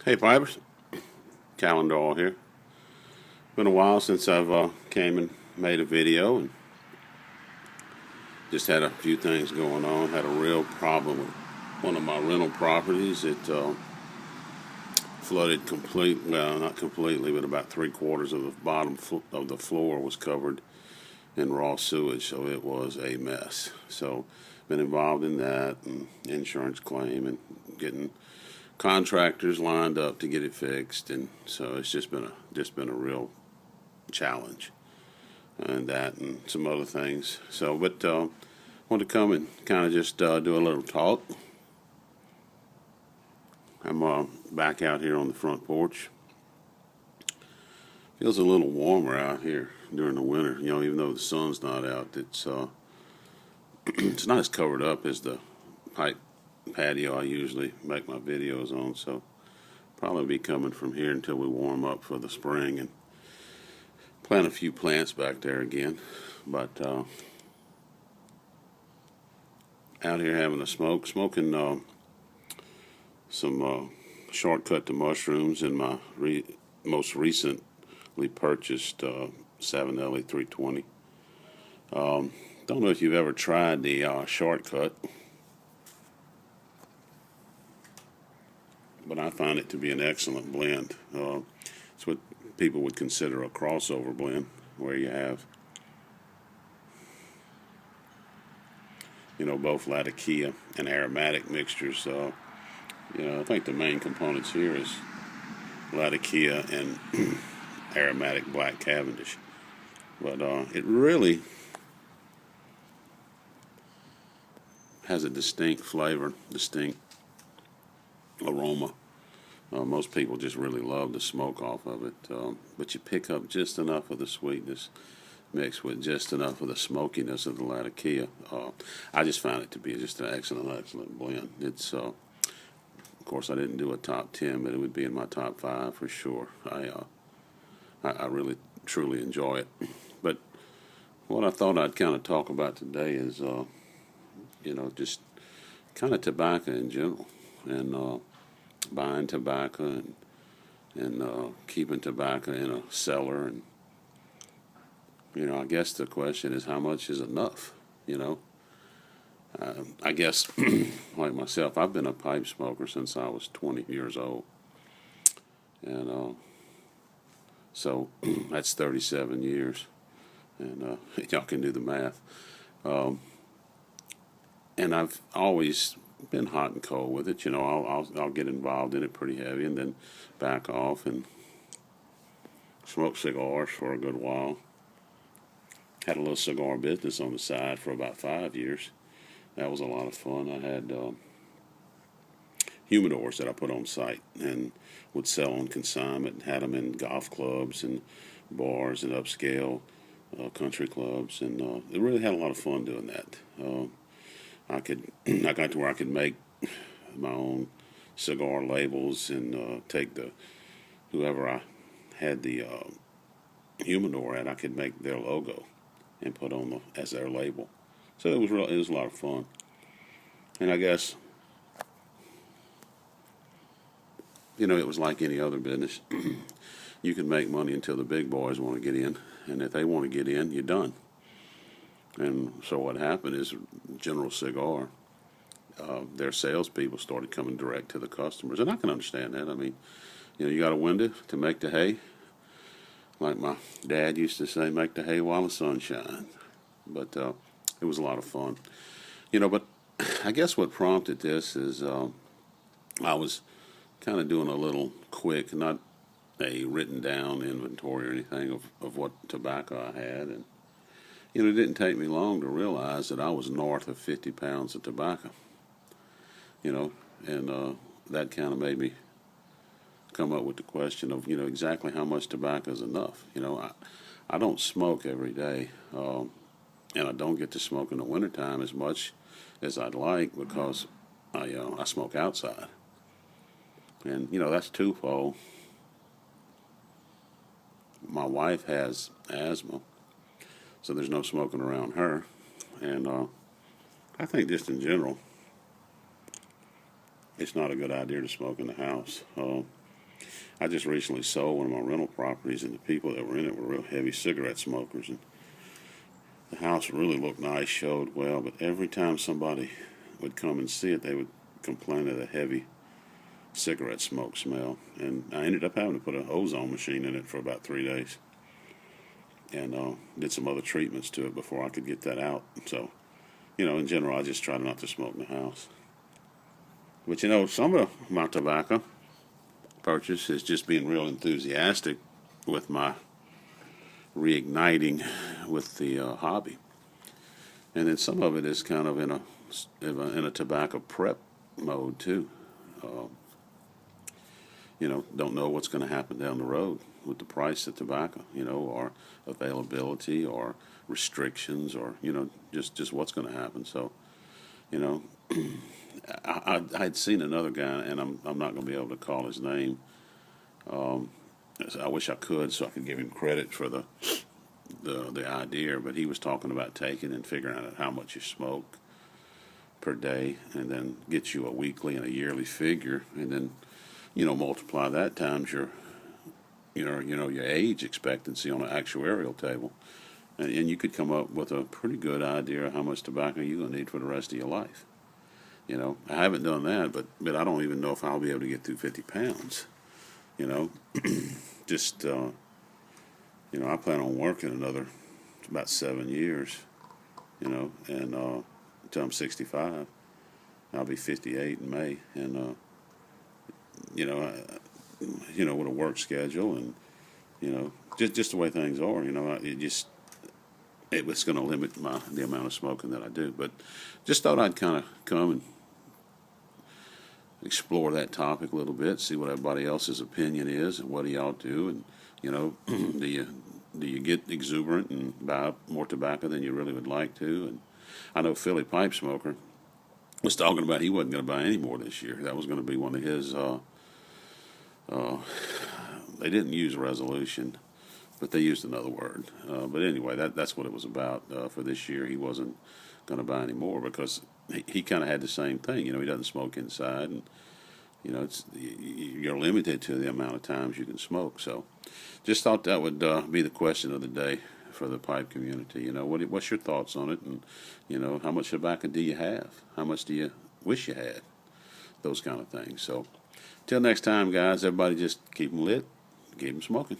Hey Pipers, Calendar here. Been a while since I've came and made a video, and just had a few things going on. Had a real problem with one of my rental properties. It flooded well, not completely, but about 3/4 of the bottom of the floor was covered in raw sewage, so it was a mess. So been involved in that and insurance claim and getting contractors lined up to get it fixed, and so it's just been a real challenge, and that and some other things. So, but want to come and kind of just do a little talk. I'm back out here on the front porch. Feels a little warmer out here during the winter. Even though the sun's not out, it's it's not as covered up as the pipe patio I usually make my videos on. So, probably be coming from here until we warm up for the spring and plant a few plants back there again. But out here having a smoking some shortcut to mushrooms in my most recently purchased 7LE 320. Don't know if you've ever tried the shortcut, but I find it to be an excellent blend. It's what people would consider a crossover blend, where you have both Latakia and aromatic mixtures. I think the main components here is Latakia and aromatic black Cavendish, but it really has a distinct flavor, distinct aroma. Most people just really love the smoke off of it, but you pick up just enough of the sweetness mixed with just enough of the smokiness of the Latakia. I just found it to be just an excellent blend. It's of course, I didn't do a top 10, but it would be in my top 5 for sure. I really truly enjoy it. But what I thought I'd kind of talk about today is just kind of tobacco in general, and buying tobacco and keeping tobacco in a cellar. And I guess the question is, how much is enough? I guess, like myself, I've been a pipe smoker since I was 20 years old, and so that's 37 years, and y'all can do the math. And I've always been hot and cold with it. I'll get involved in it pretty heavy, and then back off and smoke cigars for a good while. Had a little cigar business on the side for about 5 years. That was a lot of fun. I had humidors that I put on site and would sell on consignment. Had them in golf clubs and bars and upscale country clubs, and it really had a lot of fun doing that. I got to where I could make my own cigar labels and take whoever I had the humidor at, I could make their logo and put on as their label. So it was a lot of fun. And I guess it was like any other business. You can make money until the big boys want to get in, and if they want to get in, you're done. And so what happened is General Cigar, their salespeople started coming direct to the customers, and I can understand that. I mean, you got a window to make the hay, like my dad used to say, make the hay while the sun shines. But it was a lot of fun, But I guess what prompted this is I was kind of doing a little quick, not a written down inventory or anything of what tobacco I had, and it didn't take me long to realize that I was north of 50 pounds of tobacco, and that kind of made me come up with the question of, exactly how much tobacco is enough. I don't smoke every day, and I don't get to smoke in the wintertime as much as I'd like, because I smoke outside. And, that's twofold. My wife has asthma, so there's no smoking around her. And I think just in general, it's not a good idea to smoke in the house. I just recently sold one of my rental properties, and the people that were in it were real heavy cigarette smokers, and the house really looked nice, showed well, but every time somebody would come and see it, they would complain of the heavy cigarette smoke smell. And I ended up having to put an ozone machine in it for about 3 days, and did some other treatments to it before I could get that out. So, in general, I just try not to smoke in the house. But some of my tobacco purchase is just being real enthusiastic with my reigniting with the hobby, and then some of it is kind of in a tobacco prep mode too. Uh, don't know what's going to happen down the road with the price of tobacco, or availability or restrictions, or just what's going to happen. So, you know, I'd seen another guy, and I'm not going to be able to call his name. Um, I wish I could, so I could give him credit for the idea. But he was talking about taking and figuring out how much you smoke per day, and then get you a weekly and a yearly figure, and then multiply that times your age expectancy on an actuarial table, and you could come up with a pretty good idea of how much tobacco you're going to need for the rest of your life. I haven't done that, but I don't even know if I'll be able to get through 50 pounds. Just I plan on working another about 7 years. And until I'm 65, I'll be 58 in May, and with a work schedule and just the way things are, it was going to limit the amount of smoking that I do. But just thought I'd kind of come and explore that topic a little bit, see what everybody else's opinion is, and what do y'all do, and do you get exuberant and buy more tobacco than you really would like to? And I know Philly Pipe Smoker was talking about he wasn't going to buy any more this year. That was going to be one of his. They didn't use resolution, but they used another word. But anyway, that's what it was about for this year. He wasn't going to buy any more because he kind of had the same thing. He doesn't smoke inside, and you're limited to the amount of times you can smoke. So, just thought that would be the question of the day for the pipe community. What's your thoughts on it, and how much tobacco do you have? How much do you wish you had? Those kind of things. So, till next time, guys. Everybody just keep them lit, keep them smoking.